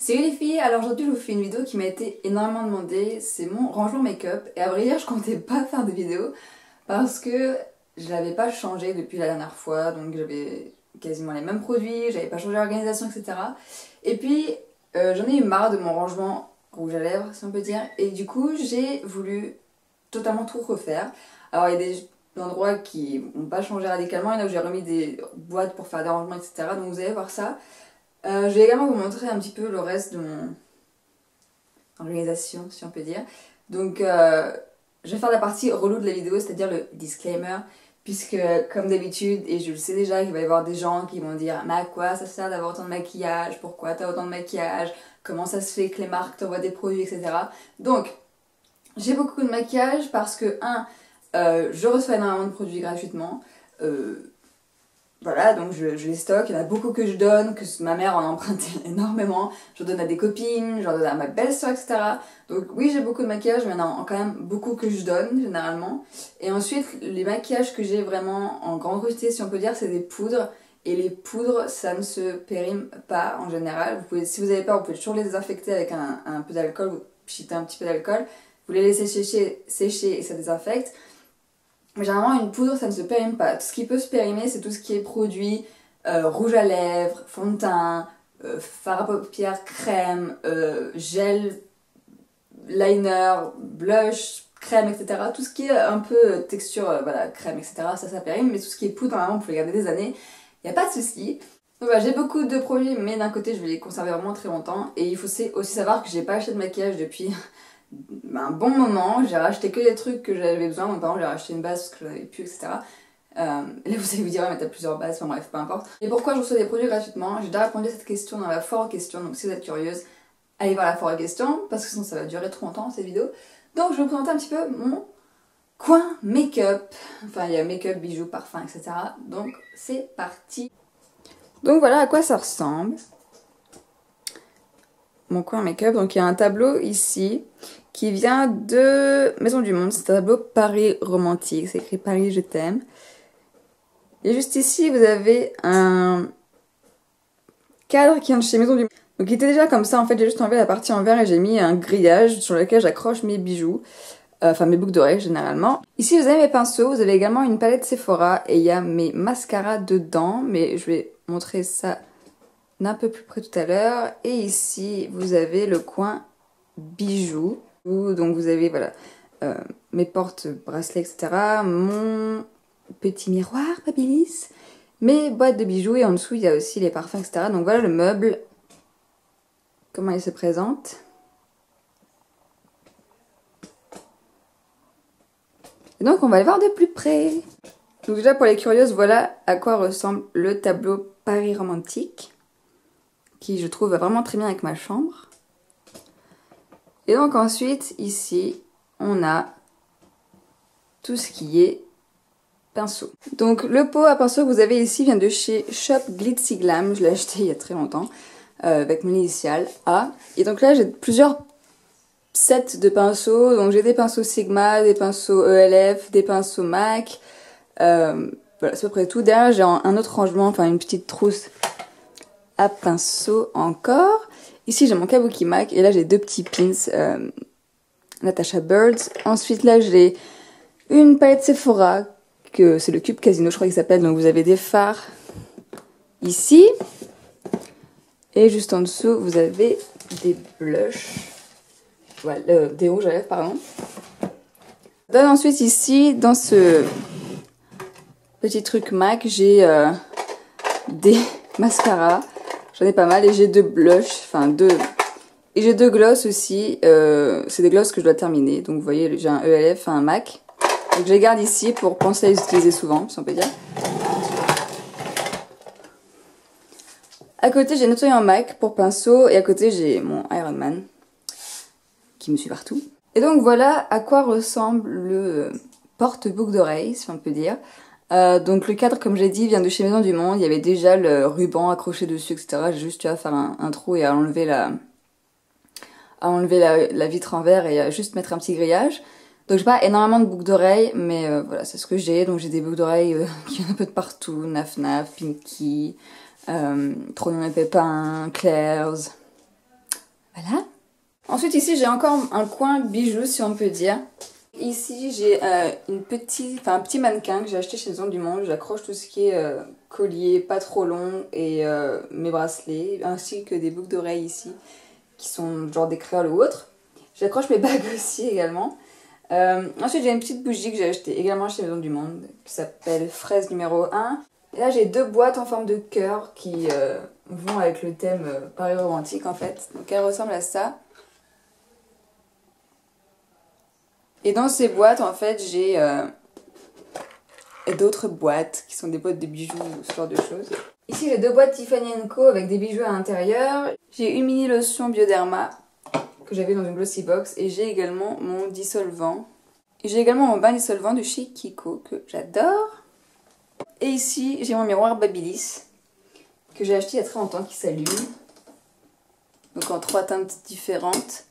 Salut les filles, alors aujourd'hui je vous fais une vidéo qui m'a été énormément demandée, c'est mon rangement make-up et à vrai dire je comptais pas faire de vidéo parce que je l'avais pas changé depuis la dernière fois, donc j'avais quasiment les mêmes produits, j'avais pas changé l'organisation, etc. Et puis j'en ai eu marre de mon rangement rouge à lèvres si on peut dire, et du coup j'ai voulu totalement tout refaire. Alors il y a des endroits qui n'ont pas changé radicalement, il y en a où j'ai remis des boîtes pour faire des rangements, etc. Donc vous allez voir ça. Je vais également vous montrer un petit peu le reste de mon organisation, si on peut dire. Donc, je vais faire la partie relou de la vidéo, c'est-à-dire le disclaimer, puisque, comme d'habitude, et je le sais déjà, qu'il va y avoir des gens qui vont dire mais à quoi ça sert d'avoir autant de maquillage? Pourquoi t'as autant de maquillage? Comment ça se fait que les marques t'envoient des produits, etc. Donc, j'ai beaucoup de maquillage parce que, je reçois énormément de produits gratuitement. Voilà, donc je les stocke, il y en a beaucoup que je donne, que ma mère en emprunte énormément, j'en donne à des copines, j'en donne à ma belle-sœur, etc. Donc oui, j'ai beaucoup de maquillage, mais il y en a quand même beaucoup que je donne, généralement. Et ensuite, les maquillages que j'ai vraiment en grande quantité, si on peut dire, c'est des poudres. Et les poudres, ça ne se périme pas en général. Vous pouvez, si vous n'avez pas, vous pouvez toujours les désinfecter avec un peu d'alcool, vous pchitez un petit peu d'alcool, vous les laissez sécher et ça désinfecte. Mais généralement, une poudre, ça ne se périme pas. Tout ce qui peut se périmer, c'est tout ce qui est produit rouge à lèvres, fond de teint, fard à paupières, crème, gel, liner, blush, crème, etc. Tout ce qui est un peu texture, voilà, crème, etc. Ça périme. Mais tout ce qui est poudre, normalement, vous pouvez garder des années. Il n'y a pas de souci. Donc voilà, j'ai beaucoup de produits, mais d'un côté, je vais les conserver vraiment très longtemps. Et il faut aussi savoir que j'ai pas acheté de maquillage depuis un bon moment. J'ai racheté que des trucs que j'avais besoin. Donc par exemple, j'ai racheté une base parce que j'en avais plus, etc. Là, vous allez vous dire, ouais, mais t'as plusieurs bases, enfin bref, peu importe. Et pourquoi je reçois des produits gratuitement? J'ai déjà répondu à cette question dans la foire aux questions, donc si vous êtes curieuse, allez voir la foire aux questions, parce que sinon ça va durer trop longtemps cette vidéo. Donc je vais vous présenter un petit peu mon coin make-up. Enfin, il y a make-up, bijoux, parfum, etc. Donc c'est parti. Donc voilà à quoi ça ressemble. Mon coin make-up, donc il y a un tableau ici qui vient de Maison du Monde, c'est un tableau Paris romantique, c'est écrit Paris je t'aime. Et juste ici vous avez un cadre qui vient de chez Maison du Monde. Donc il était déjà comme ça, en fait j'ai juste enlevé la partie en verre et j'ai mis un grillage sur lequel j'accroche mes bijoux, enfin mes boucles d'oreilles généralement. Ici vous avez mes pinceaux, vous avez également une palette Sephora et il y a mes mascaras dedans, mais je vais montrer ça d'un peu plus près tout à l'heure. Et ici vous avez le coin bijoux. Donc vous avez voilà mes porte-bracelets, etc. Mon petit miroir Babyliss, mes boîtes de bijoux et en dessous il y a aussi les parfums, etc. Donc voilà le meuble, comment il se présente. Et donc on va le voir de plus près. Donc déjà pour les curieuses, voilà à quoi ressemble le tableau Paris romantique, qui je trouve va vraiment très bien avec ma chambre. Et donc ensuite, ici, on a tout ce qui est pinceau. Donc le pot à pinceau que vous avez ici vient de chez Shop Glitzy Glam. Je l'ai acheté il y a très longtemps, avec mon initiale A. Et donc là, j'ai plusieurs sets de pinceaux. Donc j'ai des pinceaux Sigma, des pinceaux ELF, des pinceaux MAC. Voilà, c'est à peu près tout. Derrière, j'ai un autre rangement, enfin une petite trousse à pinceau encore. Ici, j'ai mon kabuki MAC et là, j'ai deux petits pins Natasha Birds. Ensuite, là, j'ai une palette Sephora, que c'est le Cube Casino, je crois qu'il s'appelle. Donc, vous avez des fards ici. Et juste en dessous, vous avez des blushs. Voilà, des rouges à lèvres, pardon. Donc, ensuite, ici, dans ce petit truc MAC, j'ai des mascaras. J'en ai pas mal et j'ai deux blushs, enfin deux. Et j'ai deux gloss aussi. C'est des gloss que je dois terminer. Donc vous voyez, j'ai un ELF, un MAC. Donc je les garde ici pour penser à les utiliser souvent, si on peut dire. À côté, j'ai nettoyé un MAC pour pinceau. Et à côté, j'ai mon Iron Man qui me suit partout. Et donc voilà à quoi ressemble le porte-boucle d'oreille, si on peut dire. Donc le cadre, comme j'ai dit, vient de chez Maison du Monde. Il y avait déjà le ruban accroché dessus, etc. J'ai juste eu à faire un trou et à enlever la vitre en verre et à juste mettre un petit grillage. Donc j'ai pas énormément de boucles d'oreilles, mais voilà, c'est ce que j'ai. Donc j'ai des boucles d'oreilles qui viennent un peu de partout. Naf Naf, Pinky, Tronon et Pépin, Claire's. Voilà. Ensuite ici j'ai encore un coin bijoux si on peut dire. Ici j'ai un petit mannequin que j'ai acheté chez Maison du Monde. J'accroche tout ce qui est collier pas trop long et mes bracelets, ainsi que des boucles d'oreilles ici qui sont genre des créoles ou autres. J'accroche mes bagues aussi également. Ensuite j'ai une petite bougie que j'ai achetée également chez Maison du Monde qui s'appelle Fraise numéro 1. Et là j'ai deux boîtes en forme de cœur qui vont avec le thème Paris romantique en fait. Donc elles ressemblent à ça. Et dans ces boîtes, en fait, j'ai d'autres boîtes qui sont des boîtes de bijoux, ce genre de choses. Ici, j'ai deux boîtes Tiffany & Co avec des bijoux à l'intérieur. J'ai une mini lotion Bioderma que j'avais dans une glossy box et j'ai également mon dissolvant. Et j'ai également mon bain dissolvant de chez Kiko que j'adore. Et ici, j'ai mon miroir Babyliss que j'ai acheté il y a très longtemps qui s'allume. Donc en 3 teintes différentes.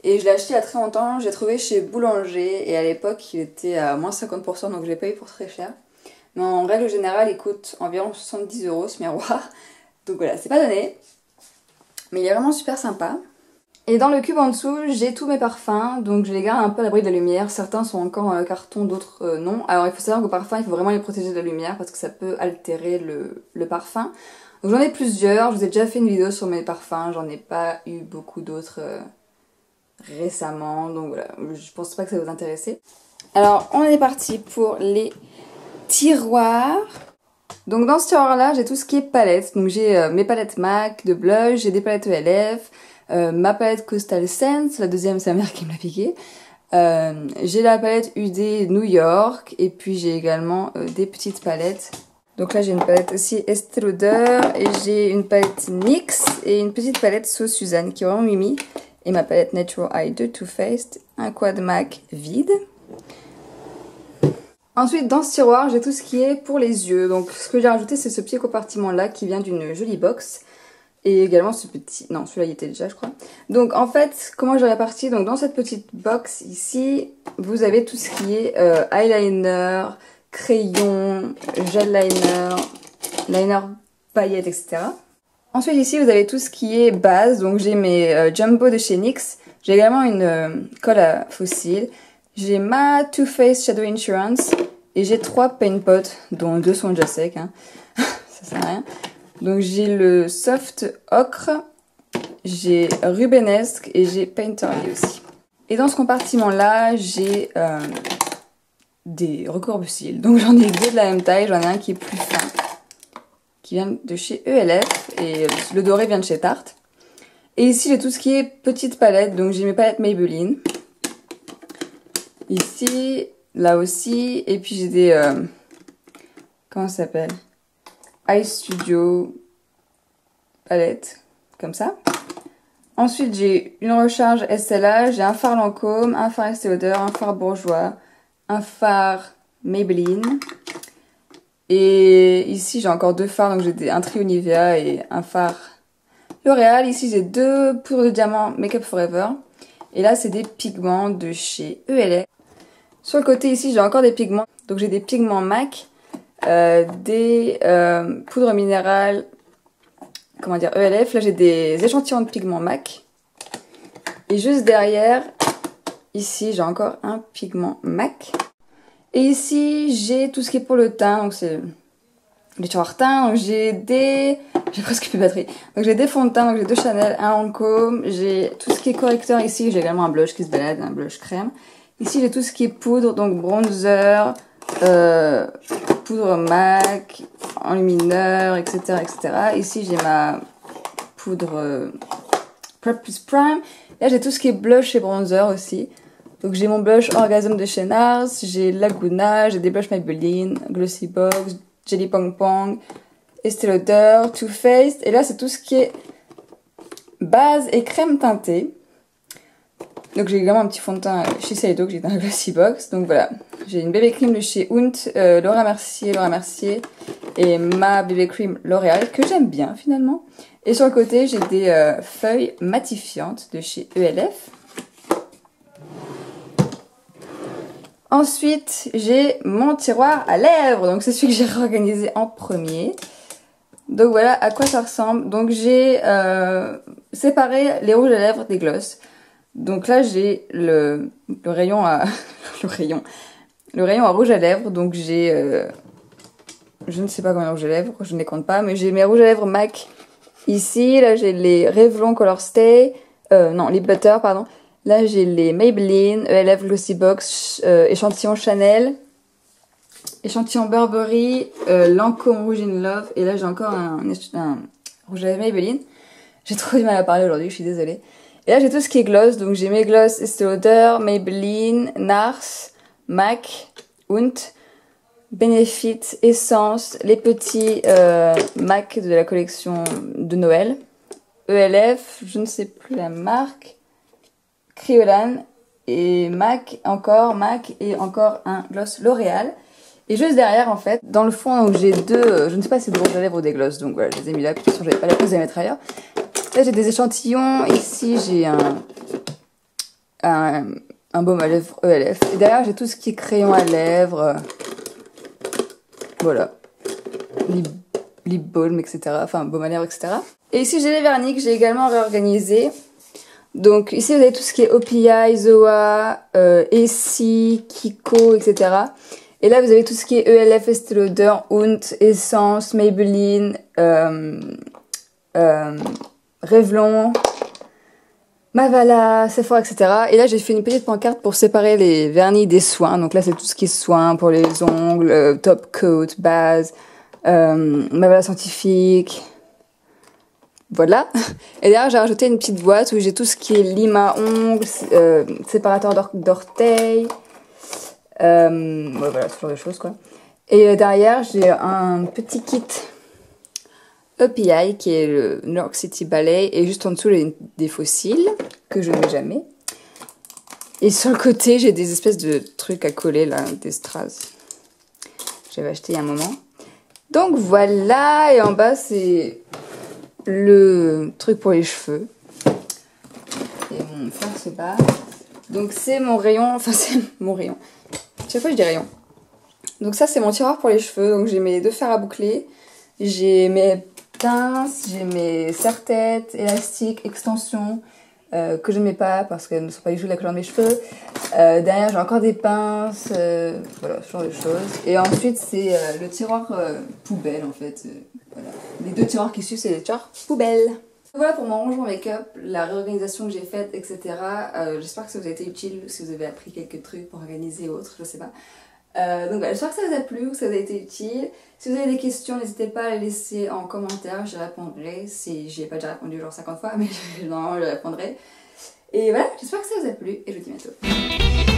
Et je l'ai acheté il y a très longtemps, j'ai trouvé chez Boulanger et à l'époque il était à moins 50% donc je l'ai payé pour très cher. Mais en règle générale il coûte environ 70 € ce miroir. Donc voilà, c'est pas donné. Mais il est vraiment super sympa. Et dans le cube en dessous j'ai tous mes parfums, donc je les garde un peu à l'abri de la lumière. Certains sont encore en carton, d'autres non. Alors il faut savoir qu'au parfum il faut vraiment les protéger de la lumière parce que ça peut altérer le parfum. Donc j'en ai plusieurs, je vous ai déjà fait une vidéo sur mes parfums, j'en ai pas eu beaucoup d'autres récemment, donc voilà, je pense pas que ça va vous intéresser. Alors on est parti pour les tiroirs. Donc dans ce tiroir là j'ai tout ce qui est palettes, donc j'ai mes palettes MAC de blush, j'ai des palettes ELF, ma palette Coastal Scents, la deuxième c'est ma mère qui me l'a piquée, j'ai la palette UD New York et puis j'ai également des petites palettes. Donc là j'ai une palette aussi Estée Lauder et j'ai une palette NYX et une petite palette So Suzanne qui est vraiment mimi. Et ma palette Natural Eye de Too Faced, un quad MAC vide. Ensuite, dans ce tiroir, j'ai tout ce qui est pour les yeux. Donc, ce que j'ai rajouté, c'est ce petit compartiment-là qui vient d'une jolie box. Et également ce petit... Non, celui-là, il était déjà, je crois. Donc, en fait, comment j'ai réparti? Donc, dans cette petite box, ici, vous avez tout ce qui est eyeliner, crayon, gel liner, liner paillettes, etc. Ensuite ici vous avez tout ce qui est base, donc j'ai mes Jumbo de chez NYX, j'ai également une colle à faux cils, j'ai ma Too Faced Shadow Insurance et j'ai 3 paint pots dont 2 sont déjà secs, hein. Ça sert à rien. Donc j'ai le Soft Ocre, j'ai Rubenesque et j'ai Painterly aussi. Et dans ce compartiment là j'ai des recourbe-cils, donc j'en ai 2 de la même taille, j'en ai un qui est plus fin, qui vient de chez ELF et le doré vient de chez Tarte. Et ici j'ai tout ce qui est petite palette, donc j'ai mes palettes Maybelline. Ici, là aussi, et puis j'ai des... comment ça s'appelle? Eye Studio palette, comme ça. Ensuite j'ai une recharge SLA, j'ai un fard Lancôme, un fard Estée Lauder, un fard Bourjois, un fard Maybelline. Et ici j'ai encore 2 fards, donc j'ai un trio Nivea et un fard L'Oréal. Ici j'ai 2 poudres de diamant Make Up Forever. Et là c'est des pigments de chez ELF. Sur le côté ici j'ai encore des pigments. Donc j'ai des pigments MAC, des poudres minérales, comment dire, ELF. Là j'ai des échantillons de pigments MAC. Et juste derrière, ici j'ai encore un pigment MAC. Et ici, j'ai tout ce qui est pour le teint, donc c'est les tiroirs teint, donc j'ai presque plus de batterie. Donc j'ai des fonds de teint, donc j'ai 2 Chanel, un Lancôme, j'ai tout ce qui est correcteur ici, j'ai également un blush qui se balade, un blush crème. Ici j'ai tout ce qui est poudre, donc bronzer, poudre MAC, enlumineur, etc. etc. Ici j'ai ma poudre Prep Plus Prime. Là j'ai tout ce qui est blush et bronzer aussi. Donc j'ai mon blush Orgasm de chez NARS, j'ai Laguna, j'ai des blushs Maybelline, Glossy Box, Jelly Pong Pong, Estée Lauder, Too Faced. Et là c'est tout ce qui est base et crème teintée. Donc j'ai également un petit fond de teint chez Saido que j'ai dans la Glossy Box. Donc voilà, j'ai une bébé cream de chez Ount, Laura Mercier et ma bébé cream L'Oréal que j'aime bien finalement. Et sur le côté j'ai des feuilles matifiantes de chez ELF. Ensuite, j'ai mon tiroir à lèvres, donc c'est celui que j'ai réorganisé en premier. Donc voilà à quoi ça ressemble. Donc j'ai séparer les rouges à lèvres des gloss. Donc là j'ai le rayon à le rayon à rouge à lèvres. Donc j'ai je ne sais pas combien de rouges à lèvres, je ne les compte pas, mais j'ai mes rouges à lèvres MAC ici. Là j'ai les Revlon Color Stay, non Lip Butter pardon. Là j'ai les Maybelline ELF Glossy Box échantillon Chanel, échantillon Burberry, Lancôme Rouge in Love, et là j'ai encore un rouge à lèvres Maybelline. J'ai trop du mal à parler aujourd'hui, je suis désolée. Et là j'ai tout ce qui est gloss, donc j'ai mes gloss Estée Lauder, Maybelline, NARS, MAC, Unt, Benefit, Essence, les petits MAC de la collection de Noël, ELF, je ne sais plus la marque, Kryolan, et MAC et encore un gloss L'Oréal. Et juste derrière en fait, dans le fond, j'ai deux, je ne sais pas si c'est des rouges à lèvres ou des gloss, donc voilà, je les ai mis là, de toute façon j'avais pas la place de les mettre ailleurs. Là j'ai des échantillons, ici j'ai un baume à lèvres ELF, et derrière j'ai tout ce qui est crayon à lèvres, voilà, lip balm, etc., enfin baume à lèvres, etc. Et ici j'ai les vernis que j'ai également réorganisés. Donc ici vous avez tout ce qui est OPI, Zoa, Essie, Kiko, etc. Et là vous avez tout ce qui est ELF, Estée Lauder, Unt, Essence, Maybelline, Revlon, Mavala, Sephora, etc. Et là j'ai fait une petite pancarte pour séparer les vernis des soins. Donc là c'est tout ce qui est soins pour les ongles, top coat, base, Mavala scientifique. Voilà. Et derrière j'ai rajouté une petite boîte où j'ai tout ce qui est lime à ongles, séparateur d'orteils, ouais, voilà, ce genre de choses quoi. Et derrière j'ai un petit kit EPI qui est le New York City Ballet, et juste en dessous j'ai des fossiles que je ne mets jamais. Et sur le côté j'ai des espèces de trucs à coller là, des strass. J'avais acheté il y a un moment. Donc voilà, et en bas c'est le truc pour les cheveux. Et mon fer se bat. Donc c'est mon rayon, enfin c'est mon rayon. Chaque fois je dis rayon. Donc ça c'est mon tiroir pour les cheveux. Donc j'ai mes deux fers à boucler, j'ai mes pinces, j'ai mes serre-têtes, élastiques, extensions que je ne mets pas parce qu'elles ne sont pas du tout de la couleur de mes cheveux. Derrière j'ai encore des pinces, voilà, ce genre de choses. Et ensuite c'est le tiroir poubelle en fait. Voilà. Les deux tiroirs qui suivent c'est les tiroirs poubelle. Voilà pour mon rangement make-up, la réorganisation que j'ai faite, etc. J'espère que ça vous a été utile, si vous avez appris quelques trucs pour organiser ou autre, je sais pas. Donc voilà, j'espère que ça vous a plu, que ça vous a été utile. Si vous avez des questions, n'hésitez pas à les laisser en commentaire, j'y répondrai. Si j'y ai pas déjà répondu genre 50 fois, mais normalement je répondrai. Et voilà, j'espère que ça vous a plu et je vous dis à bientôt.